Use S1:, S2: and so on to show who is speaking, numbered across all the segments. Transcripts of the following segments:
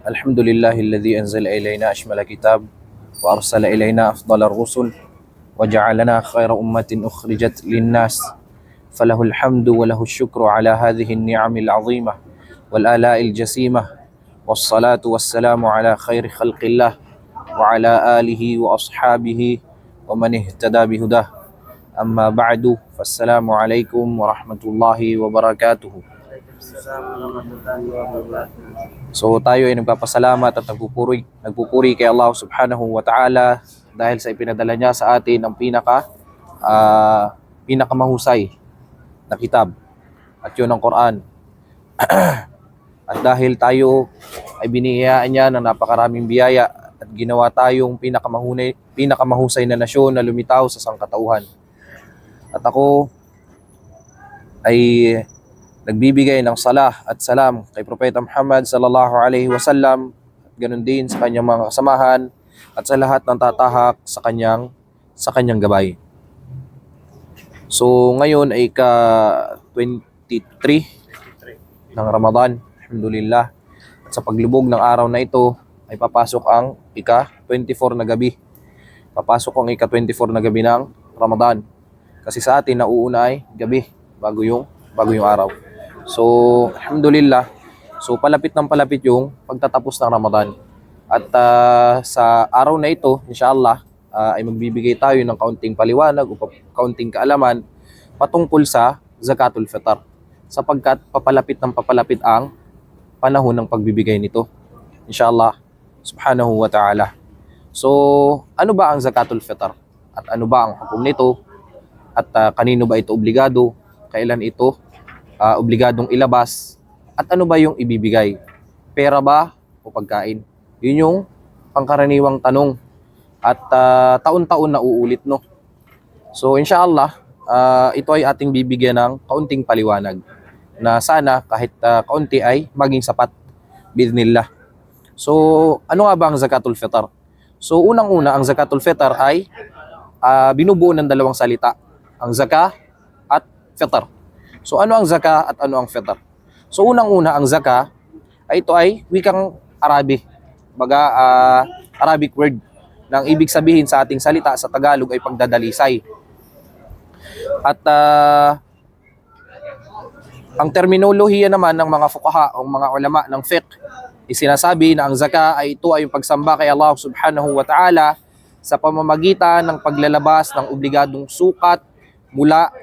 S1: الحمد لله الذي أنزل إلينا أشمل كتاب وأرسل إلينا أفضل الرسل وجعلنا خير أمة أخرجت للناس فله الحمد وله الشكر على هذه النعم العظيمة والآلاء الجسيمة والصلاة والسلام على خير خلق الله وعلى آله وأصحابه ومن اهتدى بهداه أما بعد فالسلام عليكم ورحمة الله وبركاته. So tayo ay nagpapasalamat at nagpupuri kay Allah subhanahu wa ta'ala dahil sa ipinadala niya sa atin ang pinakamahusay na kitab at yun ang Quran. At dahil tayo ay biniyayaan niya ng napakaraming biyaya at ginawa tayong pinakamahusay na nasyon na lumitaw sa sangkatauhan. At ako ay nagbibigay ng salah at salam kay Propeta Muhammad sallallahu alaihi wasallam at ganoon din sa kanyang mga kasamahan at sa lahat ng tatahak sa kanyang gabay. So ngayon ay ka-23 ng Ramadan, alhamdulillah. At sa paglubog ng araw na ito ay papasok ang ika-24 na gabi. Papasok ang ika-24 na gabi ng Ramadan. Kasi sa atin nauuna ay gabi bago yung araw. So, alhamdulillah. So, palapit yung pagtatapos ng Ramadan. At sa araw na ito, inshallah, ay magbibigay tayo ng kaunting paliwanag o kaunting kaalaman patungkol sa Zakatul Fitr. Sapagkat papalapit ang panahon ng pagbibigay nito. Inshallah, subhanahu wa ta'ala. So, ano ba ang Zakatul Fitr? At ano ba ang hukom nito? At kanino ba ito obligado? Kailan ito obligadong ilabas? At ano ba yung ibibigay? Pera ba o pagkain? Yun yung pangkaraniwang tanong. At taon-taon na uulit, no? So, inshallah, ito ay ating bibigyan ng kaunting paliwanag na sana kahit kaunti ay maging sapat bi'idhnillah. So, ano nga ba ang Zakatul Fitr? So, unang-una, ang Zakatul Fitr ay binubuo ng dalawang salita. Ang zaka at fitr. So, ano ang zaka at ano ang fitr? So, unang-una, ang zaka ay ito ay wikang Arabic. Arabic word. Nang ibig sabihin sa ating salita sa Tagalog ay pagdadalisay. At ang terminolohiya naman ng mga fuqaha o mga ulama ng fiqh, isinasabi na ang zaka ay ito ay yung pagsamba kay Allah subhanahu wa ta'ala sa pamamagitan ng paglalabas ng obligadong sukat mula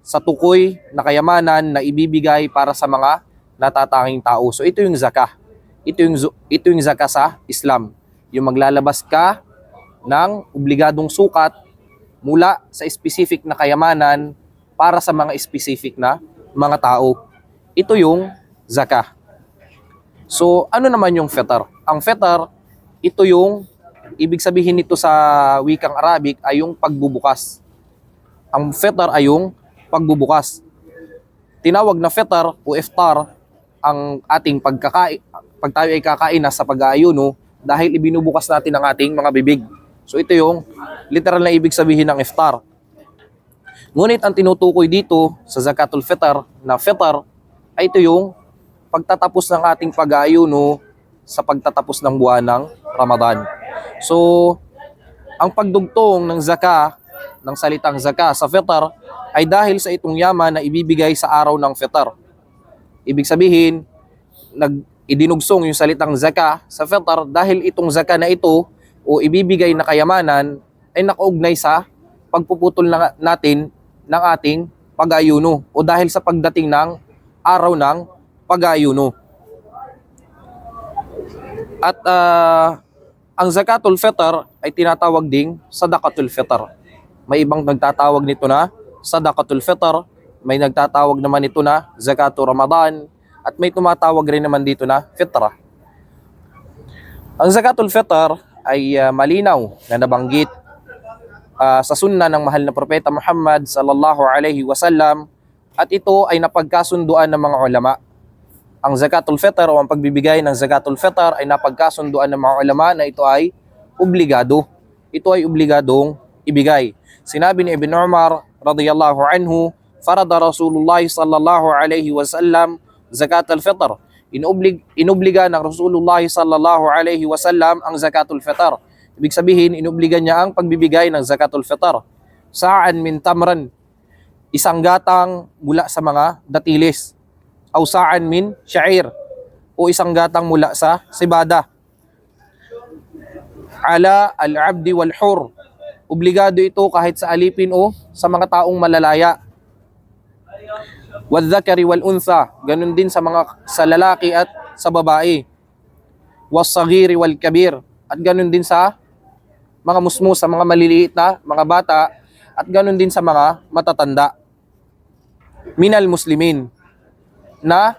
S1: sa tukoy na kayamanan na ibibigay para sa mga natatanging tao. So ito yung zakah. Ito yung zakah sa Islam. Yung maglalabas ka ng obligadong sukat mula sa specific na kayamanan para sa mga specific na mga tao. Ito yung zakah. So ano naman yung fitr? Ang fitr, ito yung ibig sabihin nito sa wikang Arabic ay yung pagbubukas. Ang fitr ay yung pagbubukas. Tinawag na fitr o iftar ang ating pag tayo ay kakain na sa pag-aayuno dahil ibinubukas natin ang ating mga bibig. So ito yung literal na ibig sabihin ng iftar. Ngunit ang tinutukoy dito sa Zakatul Fitr na fitr ay ito yung pagtatapos ng ating pag-aayuno sa pagtatapos ng buwan ng Ramadan. So, ang pagdugtong ng zaka, ng salitang zaka sa fitr ay dahil sa itong yaman na ibibigay sa araw ng fitr. Ibig sabihin, idinugsong yung salitang zaka sa fitr dahil itong zaka na ito o ibibigay na kayamanan ay nakaugnay sa pagpuputol natin ng ating pag-aayuno o dahil sa pagdating ng araw ng pag-aayuno. At ang Zakatul Fitr ay tinatawag ding Sadaqatul Fitr. May ibang nagtatawag nito na Sadaqatul Fitr, may nagtatawag naman nito na Zakatul Ramadan, at may tumatawag rin naman dito na Fitra. Ang Zakatul Fitr ay malinaw na nabanggit sa sunna ng mahal na Propeta Muhammad sallallahu alaihi wasallam, at ito ay napagkasunduan ng mga ulama. Ang Zakatul Fitr o ang pagbibigay ng Zakatul Fitr ay napagkasunduan ng mga ulama na ito ay obligado. Ito ay obligadong ibigay. Sinabi ni Ibn Umar radiyallahu anhu, farada Rasulullah sallallahu alaihi wasallam zakat al-fitr Inubliga ng Rasulullah sallallahu alaihi wasallam ang zakatul fitr. Ibig sabihin, inubliga niya ang pagbibigay ng zakatul fitr. Sa'an min tamran, isang gatang mula sa mga datilis. Aw sa'an min sha'ir, o isang gatang mula sa sibada. Ala al-abdi wal hur, obligado ito kahit sa alipin o sa mga taong malalaya. Wadh-dhakari wal untha, ganun din sa lalaki at sa babae. Was-saghiri wal kabir, at ganun din sa mga musmus, sa mga maliliit na mga bata, at ganun din sa mga matatanda. Minal muslimin, na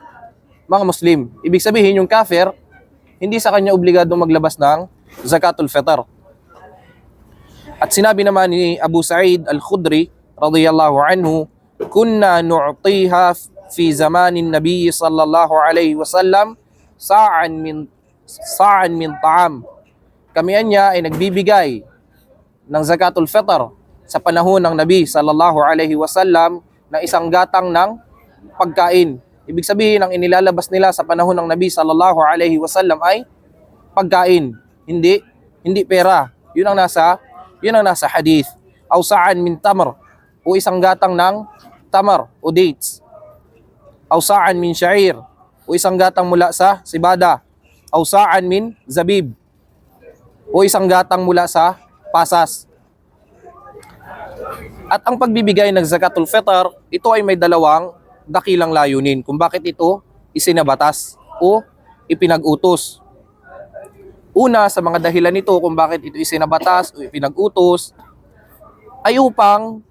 S1: mga muslim. Ibig sabihin, yung kafir, hindi sa kanya obligado maglabas ng zakatul fitr. At sinabi naman ni Abu Sa'id al-Khudri radiyallahu anhu, kunna nu'tiha fi zamanin nabiy sallallahu alaihi wasallam sa'an min ta'am. Kami anya ay nagbibigay ng zakatul fitr sa panahon ng Nabi sallallahu alaihi wasallam na isang gatang ng pagkain. Ibig sabihin, ang inilalabas nila sa panahon ng Nabi sallallahu alaihi wasallam ay pagkain, hindi pera. Yun ang nasa hadith. Aw sa'an min tamr, o isang gatang ng tamar o dates. Aw sa'an min sha'ir, o isang gatang mula sa sibada. Aw sa'an min zabib, o isang gatang mula sa pasas. At ang pagbibigay ng zakatul fitr, ito ay may dalawang dakilang layunin kung bakit ito isinabatas o ipinag-utos. Una sa mga dahilan nito kung bakit ito isinabatas o ipinag-utos ay upang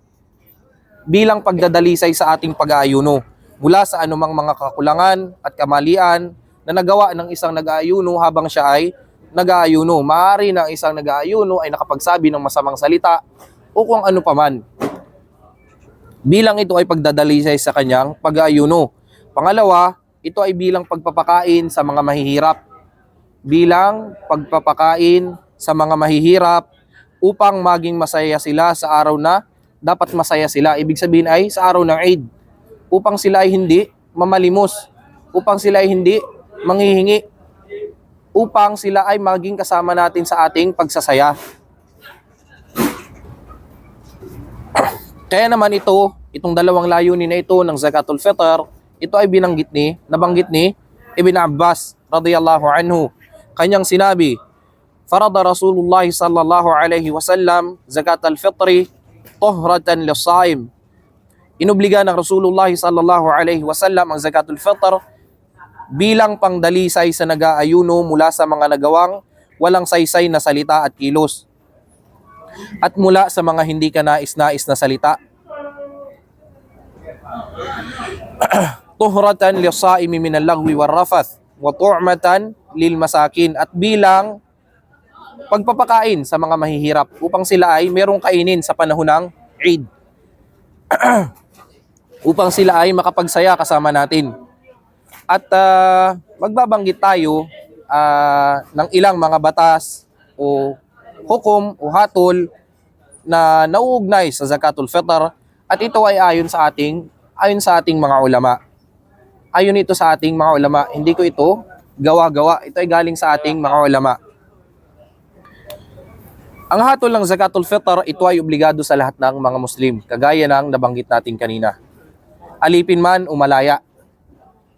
S1: bilang pagdadalisay sa ating pag-aayuno mula sa anumang mga kakulangan at kamalian na nagawa ng isang nag-aayuno habang siya ay nag-aayuno. Maaari na isang nag-aayuno ay nakapagsabi ng masamang salita o kung ano paman. Bilang ito ay pagdadalisay sa kanyang pag-aayuno. Pangalawa, ito ay bilang pagpapakain sa mga mahihirap. Bilang pagpapakain sa mga mahihirap upang maging masaya sila sa araw na dapat masaya sila. Ibig sabihin ay sa araw ng Eid. Upang sila ay hindi mamalimos. Upang sila ay hindi manghihingi. Upang sila ay maging kasama natin sa ating pagsasaya. Kaya naman itong dalawang layunin na ito ng zakatul fitr, ito ay nabanggit ni Ibn Abbas radiyallahu anhu. Kanyang sinabi, farada Rasulullah sallallahu alaihi wasallam zakatul fitri tuhratan lis-saim. Inobliga ng Rasulullah sallallahu alaihi wasallam ang zakatul fitr bilang pangdalisay sa nag-aayuno mula sa mga nagawang walang saysay na salita at kilos, at mula sa mga hindi ka nais-nais na salita. Tuhratan lis-saimi min al-lagwi war-rafath wa tu'matan lil masakin, at bilang pagpapakain sa mga mahihirap upang sila ay merong kainin sa panahon ng Eid. Upang sila ay makapagsaya kasama natin. At magbabanggit tayo ng ilang mga batas o hukom o hatol na nauugnay sa zakatul fitr, at ito ay ayon sa ating mga ulama. Ayon ito sa ating mga ulama, hindi ko ito gawa-gawa. Ito ay galing sa ating mga ulama. Ang hatol ng zakatul fitr, ito ay obligado sa lahat ng mga Muslim, kagaya ng nabanggit natin kanina. Alipin man o malaya,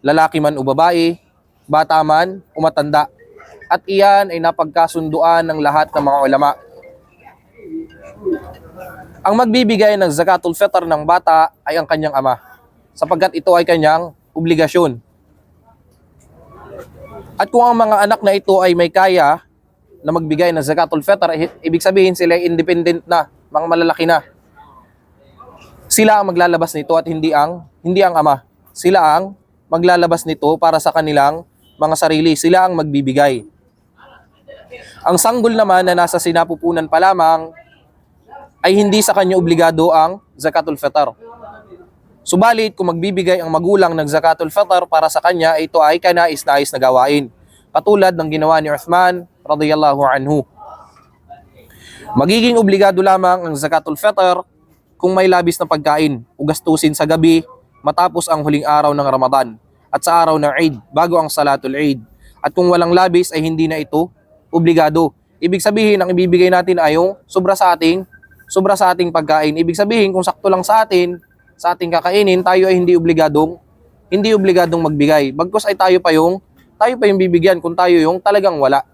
S1: lalaki man o babae, bata man o matanda. At iyan ay napagkasunduan ng lahat ng mga ulama. Ang magbibigay ng zakatul fitr ng bata ay ang kanyang ama, sapagkat ito ay kanyang obligasyon. At kung ang mga anak na ito ay may kaya na magbigay ng zakatul fitr, ibig sabihin sila ay independent na, mga malalaki na. Sila ang maglalabas nito at hindi ang ama. Sila ang maglalabas nito para sa kanilang mga sarili. Sila ang magbibigay. Ang sanggol naman na nasa sinapupunan pa lamang ay hindi sa kanya obligado ang zakatul fitr. Subalit kung magbibigay ang magulang ng zakatul fitr para sa kanya, ito ay kanais-nais na gawain, katulad ng ginawa ni Uthman radiyallahu anhu. Magiging obligado lamang ang zakatul fitr kung may labis na pagkain o gastusin sa gabi matapos ang huling araw ng Ramadan. at sa araw ng Eid, bago ang Salatul Eid. At kung walang labis ay hindi na ito obligado. Ibig sabihin, ang ibibigay natin ay yung sobra sa ating pagkain. Ibig sabihin, kung sakto lang sa ating kakainin, tayo ay hindi obligadong magbigay. Bagkus ay tayo pa yung bibigyan kung tayo yung talagang wala.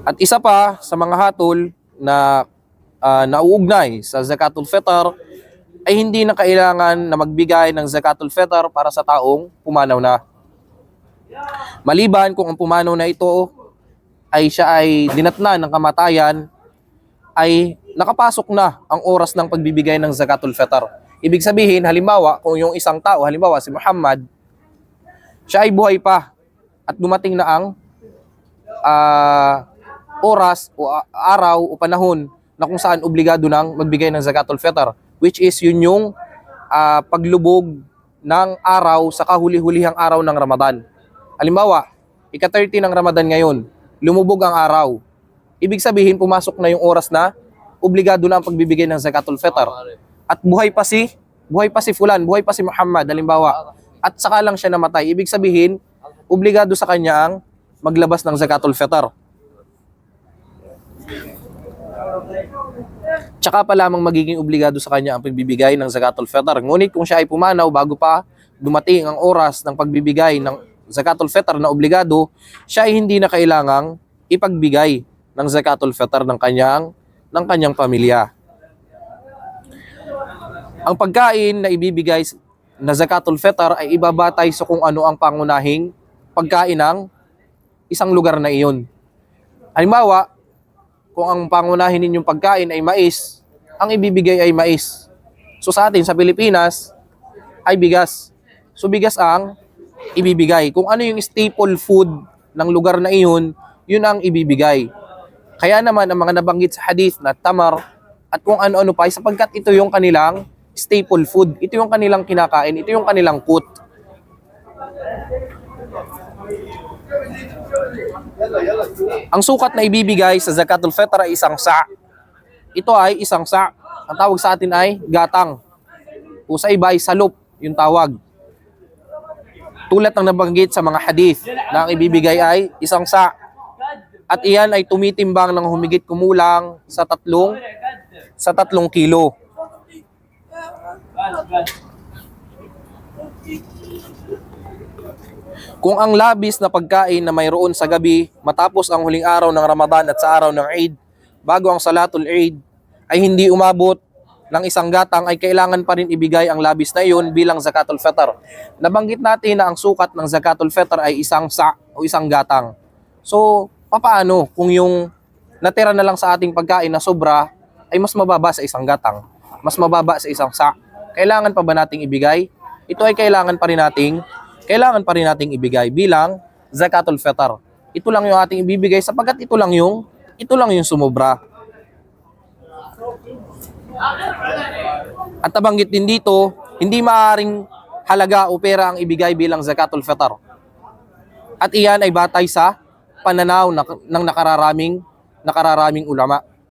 S1: At isa pa sa mga hatol na nauugnay sa Zakatul Fitr ay hindi na kailangan na magbigay ng Zakatul Fitr para sa taong pumanaw na. Maliban kung ang pumanaw na ito ay siya ay dinatnan ng kamatayan, ay nakapasok na ang oras ng pagbibigay ng Zakatul Fitr. Ibig sabihin, halimbawa, kung yung isang tao, halimbawa si Muhammad, siya ay buhay pa at dumating na ang oras o araw o panahon na kung saan obligado nang magbigay ng Zakatul Fitr, which is yun yung paglubog ng araw sa kahuli-hulihang araw ng Ramadan. Halimbawa, ika-30 ng Ramadan ngayon, lumubog ang araw. Ibig sabihin, pumasok na yung oras na obligado na ang pagbibigay ng Zakatul Fitr. At buhay pa si Fulan, buhay pa si Muhammad, halimbawa, at saka lang siya namatay. Ibig sabihin, obligado sa kanya ang maglabas ng Zakatul Fitr. Tsaka pa lamang magiging obligado sa kanya ang pagbibigay ng Zakatul Fitr. Ngunit kung siya ay pumanaw bago pa dumating ang oras ng pagbibigay ng Zakatul Fitr na obligado, siya ay hindi na kailangang ipagbigay ng Zakatul Fitr ng kanyang pamilya. Ang pagkain na ibibigay na Zakatul Fitr ay ibabatay sa kung ano ang pangunahing pagkain ng isang lugar na iyon. Halimbawa, kung ang pangunahin ninyong pagkain ay mais, ang ibibigay ay mais. So sa atin, sa Pilipinas, ay bigas. So bigas ang ibibigay. Kung ano yung staple food ng lugar na iyon, yun ang ibibigay. Kaya naman, ang mga nabanggit sa hadith na tamar at kung ano-ano pa, sapagkat ito yung kanilang staple food. Ito yung kanilang kinakain. Ito yung kanilang food. Ang sukat na ibibigay sa Zakatul Fitr ay isang sa. Ito ay isang sa. Ang tawag sa atin ay gatang. O sa iba ay salop, yung tawag. Tulad ng nabanggit sa mga hadith na ang ibibigay ay isang sa. At iyan ay tumitimbang ng humigit kumulang sa 3 kilo. Kung ang labis na pagkain na mayroon sa gabi matapos ang huling araw ng Ramadan at sa araw ng Eid, bago ang Salatul Eid, ay hindi umabot ng isang gatang, ay kailangan pa rin ibigay ang labis na iyon bilang Zakatul Fitr. Nabanggit natin na ang sukat ng Zakatul Fitr ay isang sa o isang gatang. So, papaano kung yung natira na lang sa ating pagkain na sobra ay mas mababa sa isang gatang, mas mababa sa isang sa? Kailangan pa ba nating ibigay? Ito ay kailangan pa rin nating ibigay bilang Zakatul Fitr. Ito lang yung ating ibibigay sapagkat ito lang yung sumobra. At nabanggit din dito, hindi maaaring halaga o pera ang ibigay bilang Zakatul Fitr. At iyan ay batay sa pananaw ng nakararaming ulama.